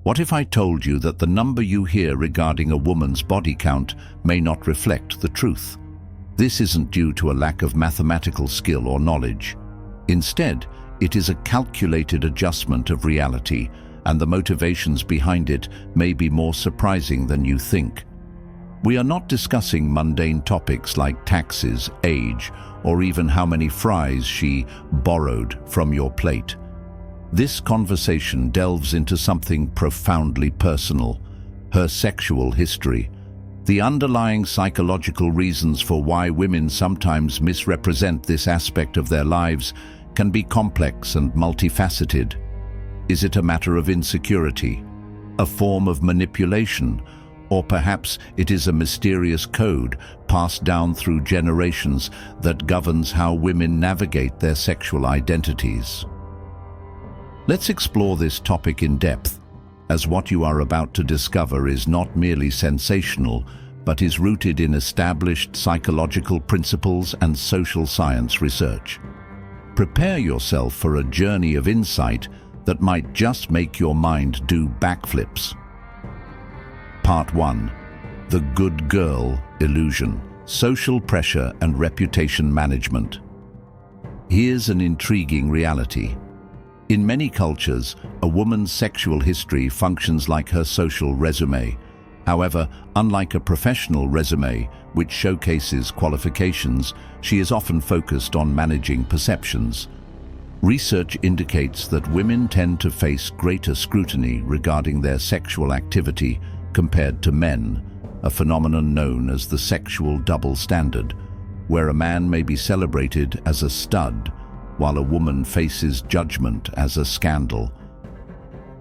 What if I told you that the number you hear regarding a woman's body count may not reflect the truth? This isn't due to a lack of mathematical skill or knowledge. Instead, it is a calculated adjustment of reality, and the motivations behind it may be more surprising than you think. We are not discussing mundane topics like taxes, age, or even how many fries she borrowed from your plate. This conversation delves into something profoundly personal: her sexual history. The underlying psychological reasons for why women sometimes misrepresent this aspect of their lives can be complex and multifaceted. Is it a matter of insecurity, a form of manipulation, or perhaps it is a mysterious code passed down through generations that governs how women navigate their sexual identities? Let's explore this topic in depth, as what you are about to discover is not merely sensational, but is rooted in established psychological principles and social science research. Prepare yourself for a journey of insight that might just make your mind do backflips. Part 1. The good girl illusion: social pressure and reputation management. Here's an intriguing reality. In many cultures, a woman's sexual history functions like her social resume. However, unlike a professional resume, which showcases qualifications, she is often focused on managing perceptions. Research indicates that women tend to face greater scrutiny regarding their sexual activity compared to men, a phenomenon known as the sexual double standard, where a man may be celebrated as a stud, while a woman faces judgment as a scandal.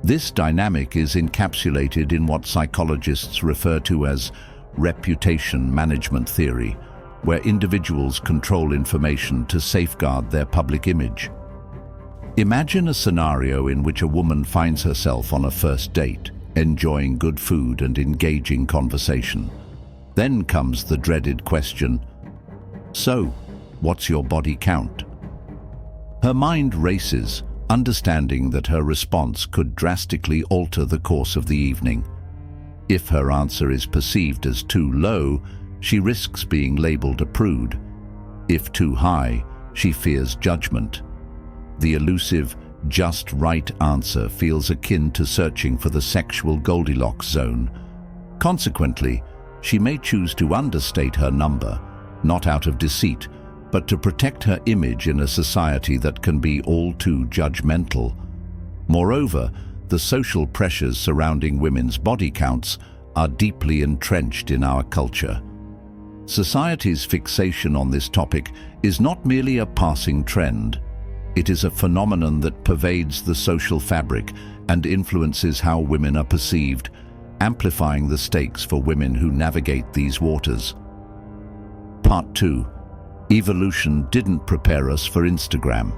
This dynamic is encapsulated in what psychologists refer to as reputation management theory, where individuals control information to safeguard their public image. Imagine a scenario in which a woman finds herself on a first date, enjoying good food and engaging conversation. Then comes the dreaded question: "So, what's your body count?" Her mind races, understanding that her response could drastically alter the course of the evening. If her answer is perceived as too low, she risks being labeled a prude. If too high, she fears judgment. The elusive, just right answer feels akin to searching for the sexual Goldilocks zone. Consequently, she may choose to understate her number, not out of deceit, but to protect her image in a society that can be all too judgmental. Moreover, the social pressures surrounding women's body counts are deeply entrenched in our culture. Society's fixation on this topic is not merely a passing trend. It is a phenomenon that pervades the social fabric and influences how women are perceived, amplifying the stakes for women who navigate these waters. Part 2. Evolution didn't prepare us for Instagram.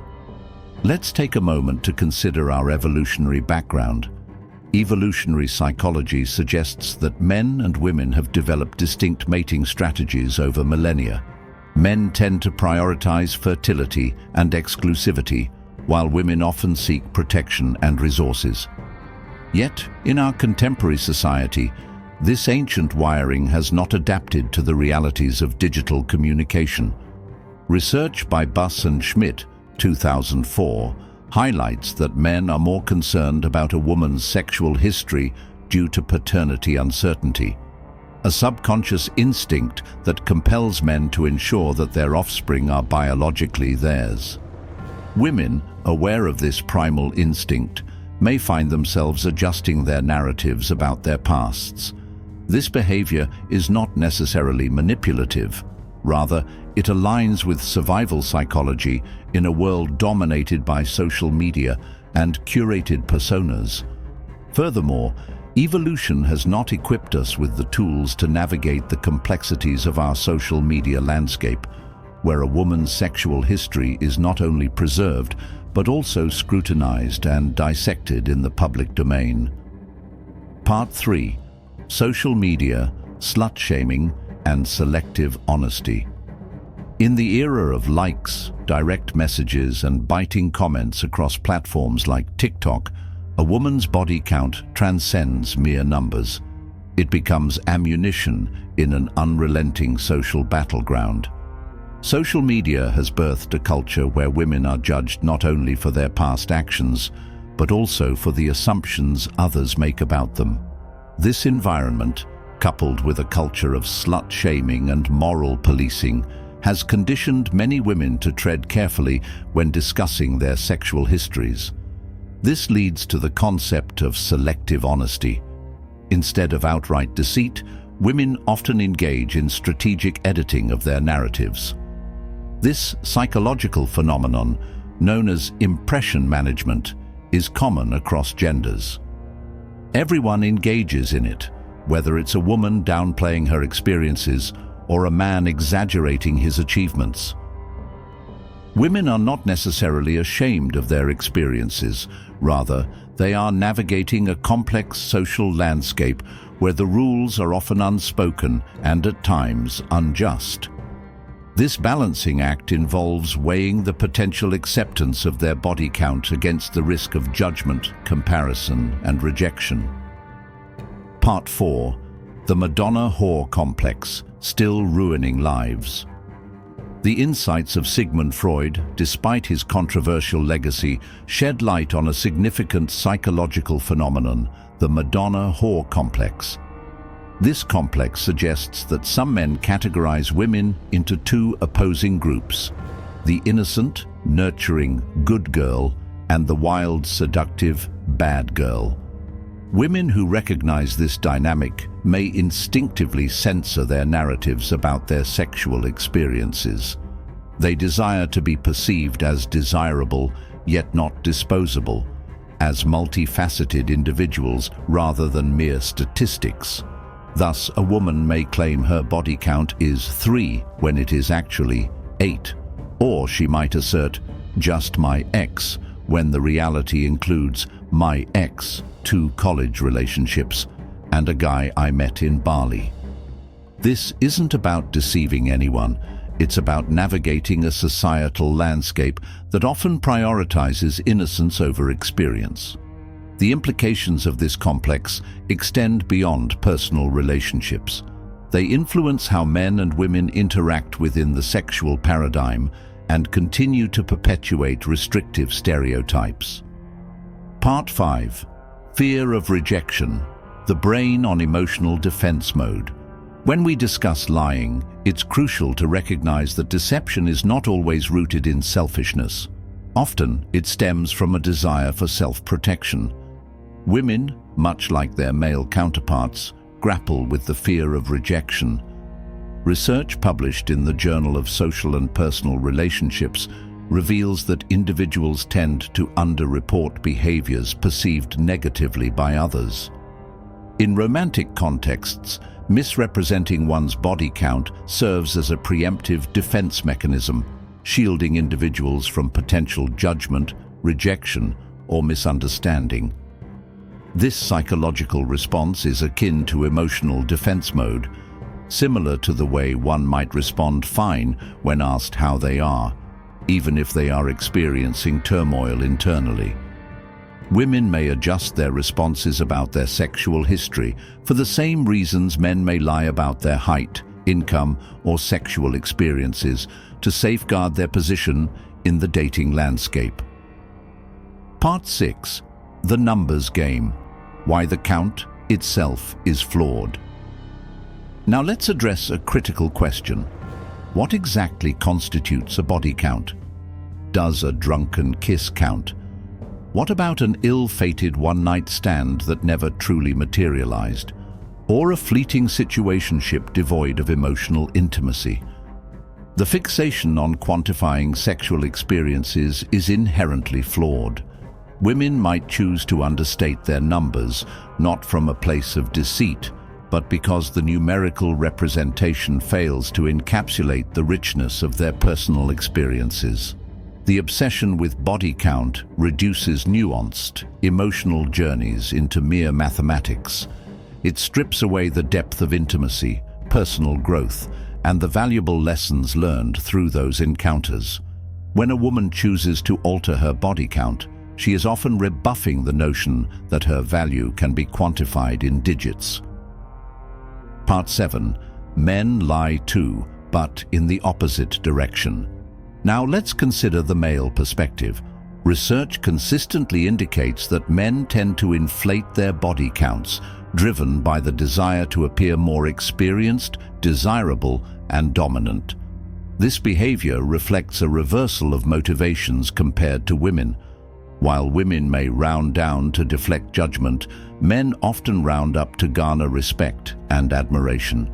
Let's take a moment to consider our evolutionary background. Evolutionary psychology suggests that men and women have developed distinct mating strategies over millennia. Men tend to prioritize fertility and exclusivity, while women often seek protection and resources. Yet, in our contemporary society, this ancient wiring has not adapted to the realities of digital communication. Research by Buss and Schmidt, 2004, highlights that men are more concerned about a woman's sexual history due to paternity uncertainty, a subconscious instinct that compels men to ensure that their offspring are biologically theirs. Women, aware of this primal instinct, may find themselves adjusting their narratives about their pasts. This behavior is not necessarily manipulative. Rather, it aligns with survival psychology in a world dominated by social media and curated personas. Furthermore, evolution has not equipped us with the tools to navigate the complexities of our social media landscape, where a woman's sexual history is not only preserved, but also scrutinized and dissected in the public domain. Part 3. Social media, slut-shaming, and selective honesty. In the era of likes, direct messages, and biting comments across platforms like TikTok, A woman's body count transcends mere numbers. It becomes ammunition in an unrelenting social battleground. Social media has birthed a culture where women are judged not only for their past actions, but also for the assumptions others make about them. This environment, coupled with a culture of slut-shaming and moral policing, has conditioned many women to tread carefully when discussing their sexual histories. This leads to the concept of selective honesty. Instead of outright deceit, women often engage in strategic editing of their narratives. This psychological phenomenon, known as impression management, is common across genders. Everyone engages in it, whether it's a woman downplaying her experiences or a man exaggerating his achievements. Women are not necessarily ashamed of their experiences. Rather, they are navigating a complex social landscape where the rules are often unspoken and at times unjust. This balancing act involves weighing the potential acceptance of their body count against the risk of judgment, comparison, and rejection. Part 4. The Madonna whore complex, still ruining lives. The insights of Sigmund Freud, despite his controversial legacy, shed light on a significant psychological phenomenon, the Madonna whore complex. This complex suggests that some men categorize women into two opposing groups: the innocent, nurturing, good girl, and the wild, seductive, bad girl. Women who recognize this dynamic may instinctively censor their narratives about their sexual experiences. They desire to be perceived as desirable, yet not disposable, as multifaceted individuals rather than mere statistics. Thus, a woman may claim her body count is 3 when it is actually 8, or she might assert, "just my ex," when the reality includes my ex, 2 college relationships, and a guy I met in Bali. This isn't about deceiving anyone. It's about navigating a societal landscape that often prioritizes innocence over experience. The implications of this complex extend beyond personal relationships. They influence how men and women interact within the sexual paradigm and continue to perpetuate restrictive stereotypes. Part 5. Fear of rejection. The brain on emotional defense mode. When we discuss lying, it's crucial to recognize that deception is not always rooted in selfishness. Often, it stems from a desire for self-protection. Women, much like their male counterparts, grapple with the fear of rejection. Research published in the Journal of Social and Personal Relationships reveals that individuals tend to underreport behaviors perceived negatively by others. In romantic contexts, misrepresenting one's body count serves as a preemptive defense mechanism, shielding individuals from potential judgment, rejection, or misunderstanding. This psychological response is akin to emotional defense mode, similar to the way one might respond fine when asked how they are, even if they are experiencing turmoil internally. Women may adjust their responses about their sexual history for the same reasons men may lie about their height, income, or sexual experiences to safeguard their position in the dating landscape. Part 6. The numbers game. Why the count itself is flawed. Now let's address a critical question. What exactly constitutes a body count? Does a drunken kiss count? What about an ill-fated one-night stand that never truly materialized? Or a fleeting situationship devoid of emotional intimacy? The fixation on quantifying sexual experiences is inherently flawed. Women might choose to understate their numbers, not from a place of deceit, but because the numerical representation fails to encapsulate the richness of their personal experiences. The obsession with body count reduces nuanced, emotional journeys into mere mathematics. It strips away the depth of intimacy, personal growth, and the valuable lessons learned through those encounters. When a woman chooses to alter her body count, she is often rebuffing the notion that her value can be quantified in digits. Part 7. Men lie too, but in the opposite direction. Now let's consider the male perspective. Research consistently indicates that men tend to inflate their body counts, driven by the desire to appear more experienced, desirable, and dominant. This behavior reflects a reversal of motivations compared to women. While women may round down to deflect judgment, men often round up to garner respect and admiration.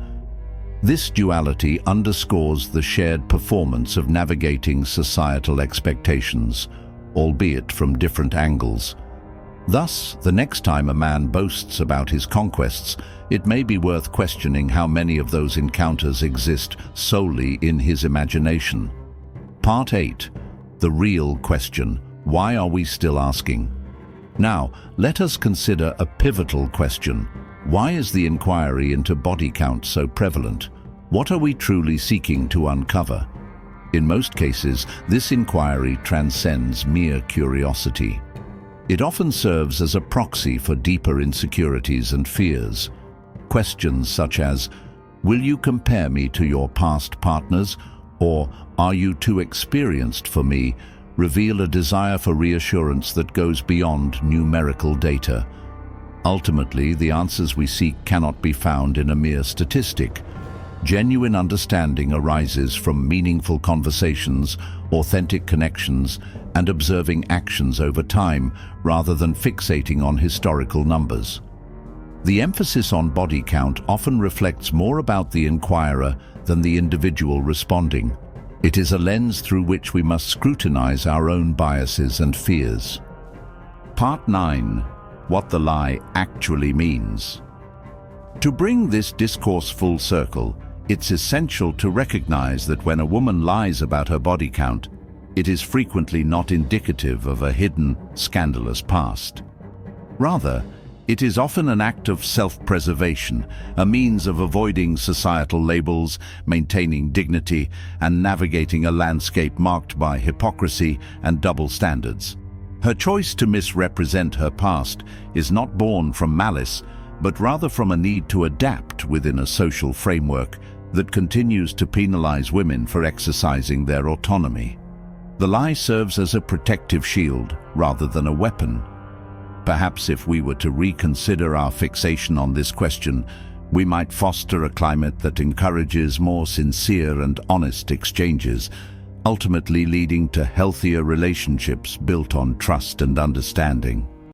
This duality underscores the shared performance of navigating societal expectations, albeit from different angles. Thus, the next time a man boasts about his conquests, it may be worth questioning how many of those encounters exist solely in his imagination. Part 8. The real question. Why are we still asking? Now, let us consider a pivotal question. Why is the inquiry into body count so prevalent? What are we truly seeking to uncover? In most cases, this inquiry transcends mere curiosity. It often serves as a proxy for deeper insecurities and fears. Questions such as, "Will you compare me to your past partners?" or "Are you too experienced for me?" reveal a desire for reassurance that goes beyond numerical data. Ultimately, the answers we seek cannot be found in a mere statistic. Genuine understanding arises from meaningful conversations, authentic connections, and observing actions over time, rather than fixating on historical numbers. The emphasis on body count often reflects more about the inquirer than the individual responding. It is a lens through which we must scrutinize our own biases and fears. Part 9. What the lie actually means. To bring this discourse full circle, it's essential to recognize that when a woman lies about her body count, it is frequently not indicative of a hidden, scandalous past. Rather, it is often an act of self-preservation, a means of avoiding societal labels, maintaining dignity, and navigating a landscape marked by hypocrisy and double standards. Her choice to misrepresent her past is not born from malice, but rather from a need to adapt within a social framework that continues to penalize women for exercising their autonomy. The lie serves as a protective shield rather than a weapon. Perhaps if we were to reconsider our fixation on this question, we might foster a climate that encourages more sincere and honest exchanges, ultimately leading to healthier relationships built on trust and understanding.